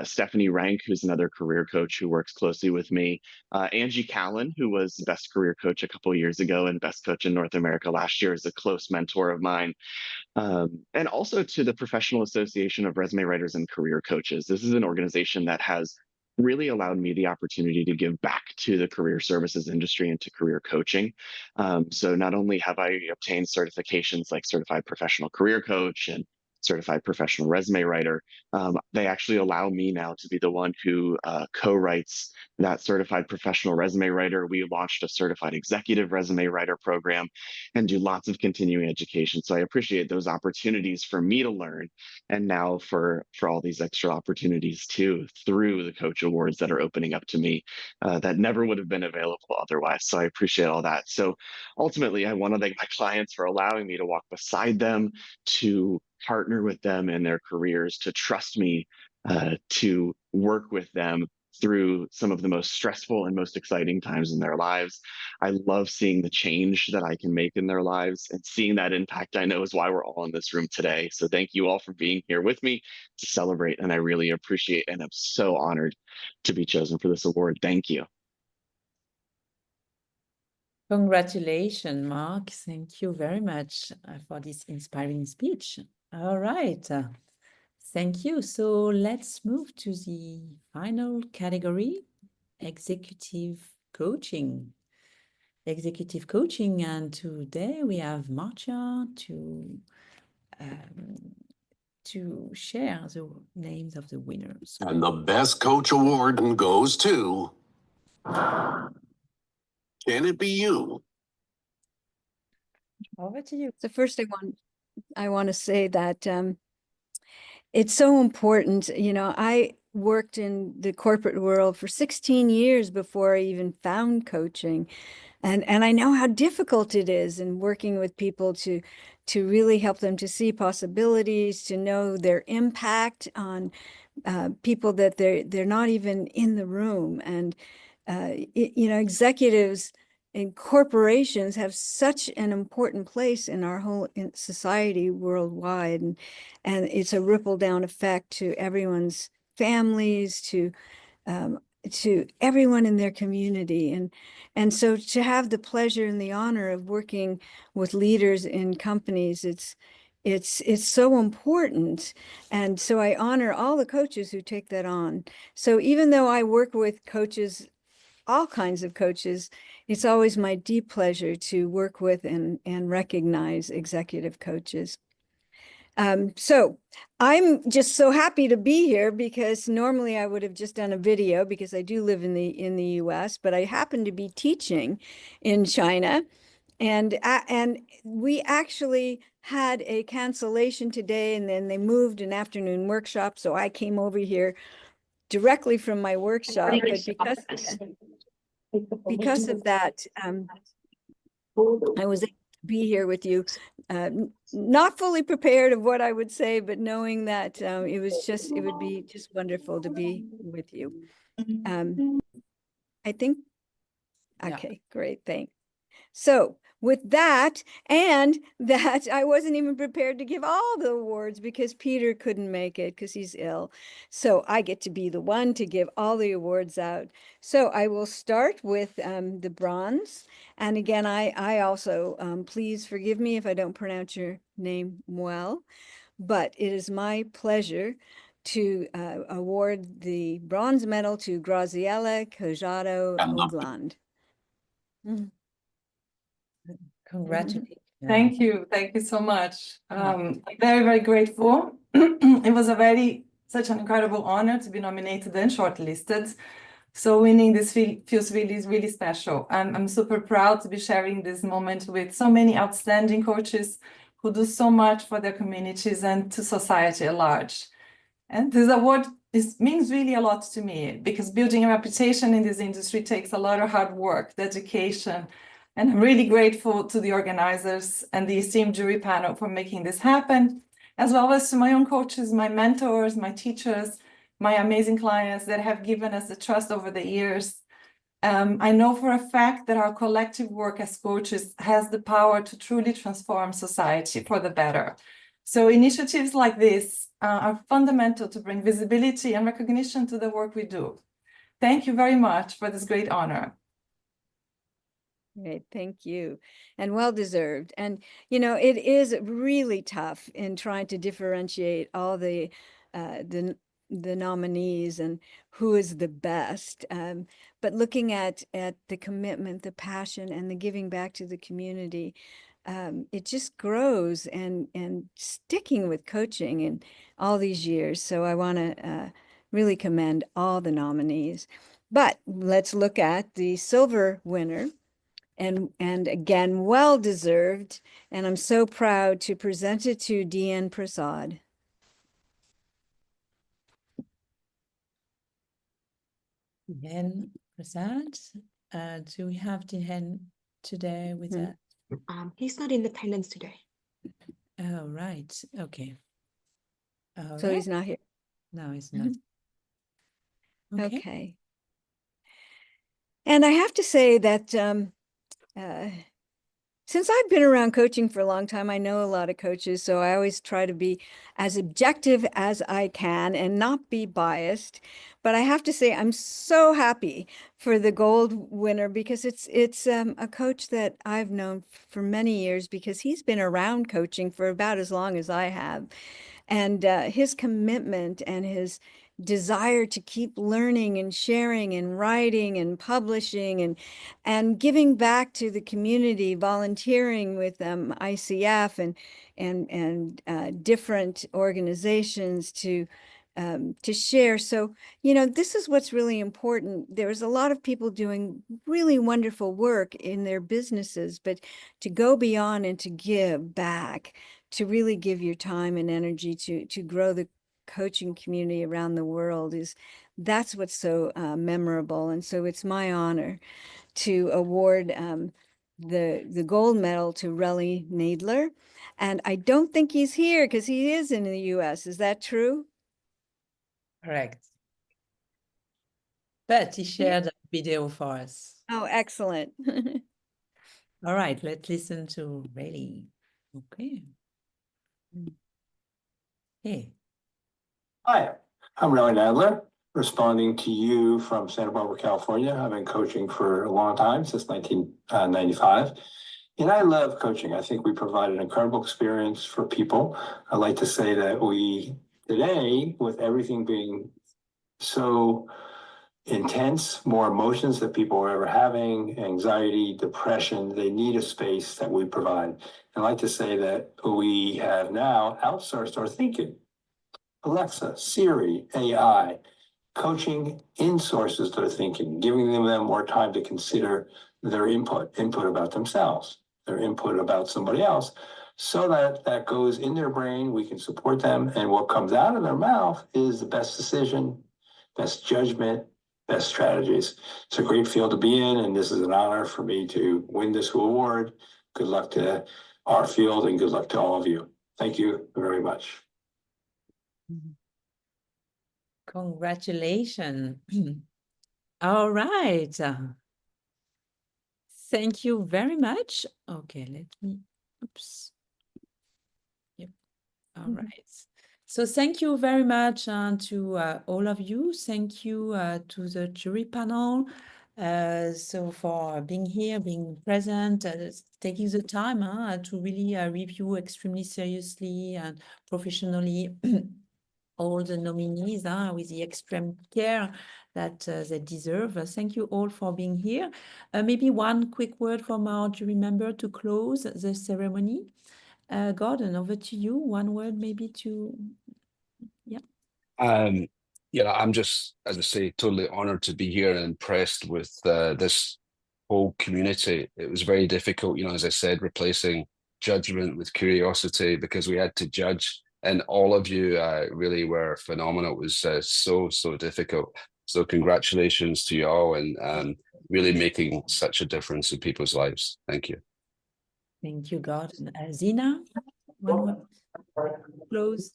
S19: Stephanie Rank, who's another career coach who works closely with me, Angie Callan, who was best career coach a couple of years ago and best coach in North America last year, is a close mentor of mine. And also to the Professional Association of Resume Writers and Career Coaches. This is an organization that has really allowed me the opportunity to give back to the career services industry and to career coaching. So not only have I obtained certifications like Certified Professional Career Coach and Certified Professional Resume Writer, they actually allow me now to be the one who co-writes that Certified Professional Resume Writer. We launched a Certified Executive Resume Writer program and do lots of continuing education. So I appreciate those opportunities for me to learn, and now for all these extra opportunities too through the Coach Awards that are opening up to me that never would have been available otherwise. So I appreciate all that. So ultimately, I want to thank my clients for allowing me to walk beside them, to partner with them in their careers, to trust me, to work with them through some of the most stressful and most exciting times in their lives. I love seeing the change that I can make in their lives, and seeing that impact, I know, is why we're all in this room today. So thank you all for being here with me to celebrate. And I really appreciate and I'm so honored to be chosen for this award. Thank you.
S1: Congratulations, Mark. Thank you very much for this inspiring speech. All right. Thank you. So let's move to the final category, executive coaching. Executive coaching, and today we have Marcia to share the names of the winners.
S2: And the best coach award goes to... Can it be you?
S1: Over to you.
S11: So first I want to say that it's so important. You know, I worked in the corporate world for 16 years before I even found coaching. And I know how difficult it is in working with people to really help them to see possibilities, to know their impact on people that they're not even in the room. And you know, executives in corporations have such an important place in our whole society worldwide, and it's a ripple down effect to everyone's families, to everyone in their community. And so to have the pleasure and the honor of working with leaders in companies, it's so important. And so I honor all the coaches who take that on. So even though I work with coaches, all kinds of coaches, it's always my deep pleasure to work with and recognize executive coaches. So I'm just so happy to be here, because normally I would have just done a video, because I do live in the US, but I happen to be teaching in China. And we actually had a cancellation today, and then they moved an afternoon workshop. So I came over here directly from my workshop, but because of that, I was able to be here with you, not fully prepared of what I would say, but knowing that it would be just wonderful to be with you. I think, okay, great, thanks. So with that, and that I wasn't even prepared to give all the awards because Peter couldn't make it because he's ill. So I get to be the one to give all the awards out. So I will start with the bronze. And again, I also, please forgive me if I don't pronounce your name well, but it is my pleasure to award the bronze medal to Graziella Cojado Ogland.
S1: Congratulations.
S20: Thank you so much. Very, very grateful. It was such an incredible honor to be nominated and shortlisted. So winning this feels really special. I'm super proud to be sharing this moment with so many outstanding coaches who do so much for their communities and to society at large. And this award means really a lot to me because building a reputation in this industry takes a lot of hard work, dedication, and I'm really grateful to the organizers and the esteemed jury panel for making this happen, as well as to my own coaches, my mentors, my teachers, my amazing clients that have given us the trust over the years. I know for a fact that our collective work as coaches has the power to truly transform society for the better. So initiatives like this are fundamental to bring visibility and recognition to the work we do. Thank you very much for this great honor.
S11: Great, thank you. And well deserved. And, you know, it is really tough in trying to differentiate all the nominees and who is the best. But looking at the commitment, the passion, and the giving back to the community, it just grows and sticking with coaching in all these years. So I want to really commend all the nominees. But let's look at the silver winner. And again, well deserved. And I'm so proud to present it to Dian Prasad.
S1: Dian Prasad. Do we have Dian today with us?
S8: He's not in attendance today.
S1: Oh, right. Okay.
S11: So he's not here.
S1: No, he's not.
S11: Okay. And I have to say that since I've been around coaching for a long time, I know a lot of coaches, so I always try to be as objective as I can and not be biased. But I have to say, I'm so happy for the gold winner because it's a coach that I've known for many years because he's been around coaching for about as long as I have. And his commitment and his desire to keep learning and sharing and writing and publishing and giving back to the community, volunteering with ICF and different organizations to share. So, you know, this is what's really important. There's a lot of people doing really wonderful work in their businesses, but to go beyond and to give back, to really give your time and energy to grow the coaching community around the world that's what's so memorable. And so it's my honor to award the gold medal to Relly Nadler. And I don't think he's here because he is in the US. Is that true?
S1: Correct. But he shared a video for us.
S11: Oh, excellent.
S1: All right, let's listen to Relly. Okay. Hey.
S21: Hi, I'm Relly Nadler, responding to you from Santa Barbara, California. I've been coaching for a long time, since 1995. And I love coaching. I think we provide an incredible experience for people. I like to say that today, with everything being so intense, more emotions that people are ever having, anxiety, depression, they need a space that we provide. I like to say that we have now outsourced our thinking. Alexa, Siri, AI, coaching in sources that are thinking, giving them more time to consider their input about themselves, their input about somebody else, so that goes in their brain, we can support them, and what comes out of their mouth is the best decision, best judgment, best strategies. It's a great field to be in, and this is an honor for me to win this award. Good luck to our field and good luck to all of you. Thank you very much.
S1: Congratulations. All right. Thank you very much. Okay, let me, oops. Yep. All right. So thank you very much to all of you. Thank you to the jury panel. So for being here, being present, taking the time to really review extremely seriously and professionally all the nominees with the extreme care that they deserve. Thank you all for being here. Maybe one quick word from our jury member to close the ceremony. Gordon, over to you. One word maybe to, yeah.
S3: I'm just, as I say, totally honored to be here and impressed with this whole community. It was very difficult, as I said, replacing judgment with curiosity because we had to judge, and all of you really were phenomenal. It was so difficult. So congratulations to you all, and really making such a difference in people's lives. Thank you.
S1: Thank you, Gordon. Zina, one word. Close.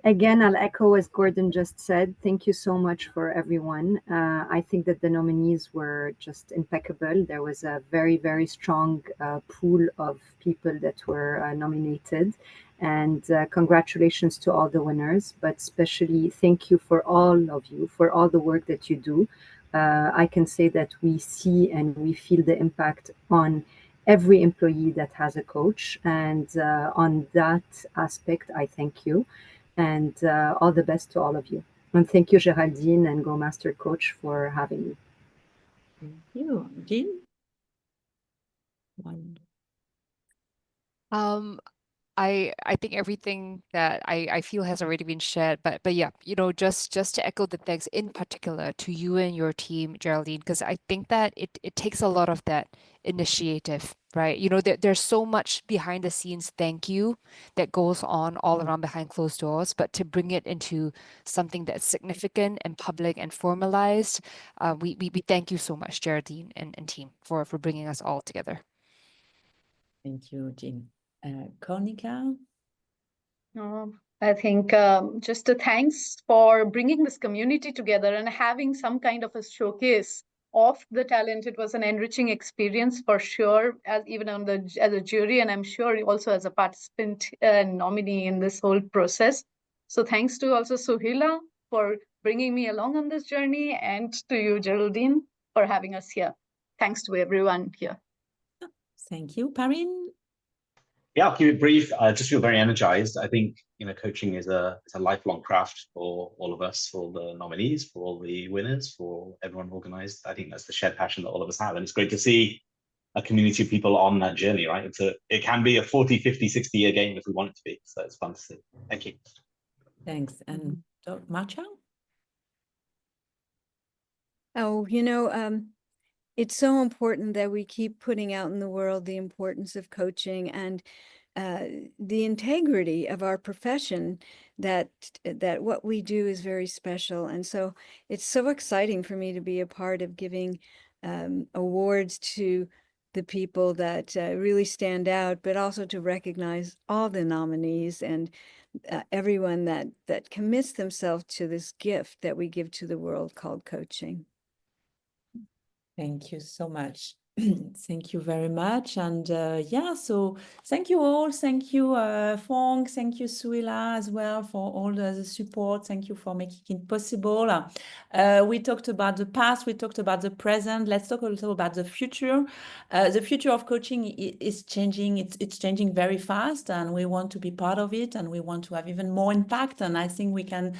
S7: Again, I'll echo as Gordon just said. Thank you so much for everyone. I think that the nominees were just impeccable. There was a very, very strong pool of people that were nominated. And congratulations to all the winners, but especially thank you for all of you, for all the work that you do. I can say that we see and we feel the impact on every employee that has a coach. And on that aspect, I thank you. And all the best to all of you. And thank you, Geraldine and Go Master Coach, for having me.
S1: Thank you. Jean? One.
S4: I think everything that I feel has already been shared, but yeah, just to echo the thanks in particular to you and your team, Geraldine, because I think that it takes a lot of that initiative, right? There's so much behind the scenes thank you that goes on all around behind closed doors, but to bring it into something that's significant and public and formalized, we thank you so much, Geraldine and team, for bringing us all together.
S1: Thank you, Jean. Konica?
S5: I think just a thanks for bringing this community together and having some kind of a showcase of the talent. It was an enriching experience for sure, as even as a jury, and I'm sure also as a participant and nominee in this whole process. So thanks to also Suhila for bringing me along on this journey, and to you, Geraldine, for having us here. Thanks to everyone here.
S1: Thank you. Parin?
S6: Yeah, I'll keep it brief. I just feel very energized. I think coaching is a lifelong craft for all of us, for the nominees, for all the winners, for everyone organized. I think that's the shared passion that all of us have, and it's great to see a community of people on that journey. Right, it can be a 40, 50, 60-year game if we want it to be. So it's fun to see. Thank you.
S1: Thanks. And Marcia?
S11: Oh, it's so important that we keep putting out in the world the importance of coaching and the integrity of our profession, that what we do is very special. And so it's so exciting for me to be a part of giving awards to the people that really stand out, but also to recognize all the nominees and everyone that commits themselves to this gift that we give to the world called coaching.
S1: Thank you so much. Thank you very much. And yeah, so thank you all. Thank you, Fong. Thank you, Suila, as well, for all the support. Thank you for making it possible. We talked about the past. We talked about the present. Let's talk a little about the future. The future of coaching is changing. It's changing very fast, and we want to be part of it, and we want to have even more impact. And I think we can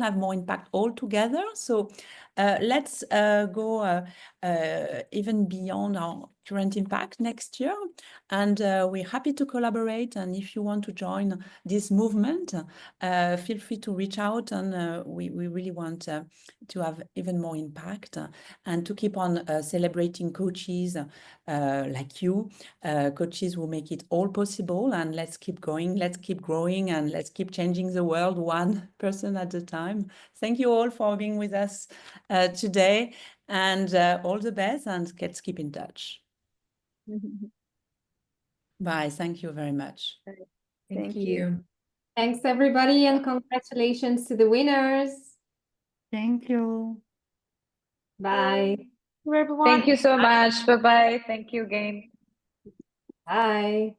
S1: have more impact all together. So let's go even beyond our current impact next year. And we're happy to collaborate. And if you want to join this movement, feel free to reach out. And we really want to have even more impact and to keep on celebrating coaches like you, coaches who make it all possible. And let's keep going, let's keep growing, and let's keep changing the world one person at a time. Thank you all for being with us today, and all the best, and let's keep in touch. Bye. Thank you very much.
S9: Thank you. Thanks, everybody, and congratulations to the winners.
S11: Thank you.
S9: Bye.
S12: Thank you so much. Bye-bye. Thank you again.
S9: Bye.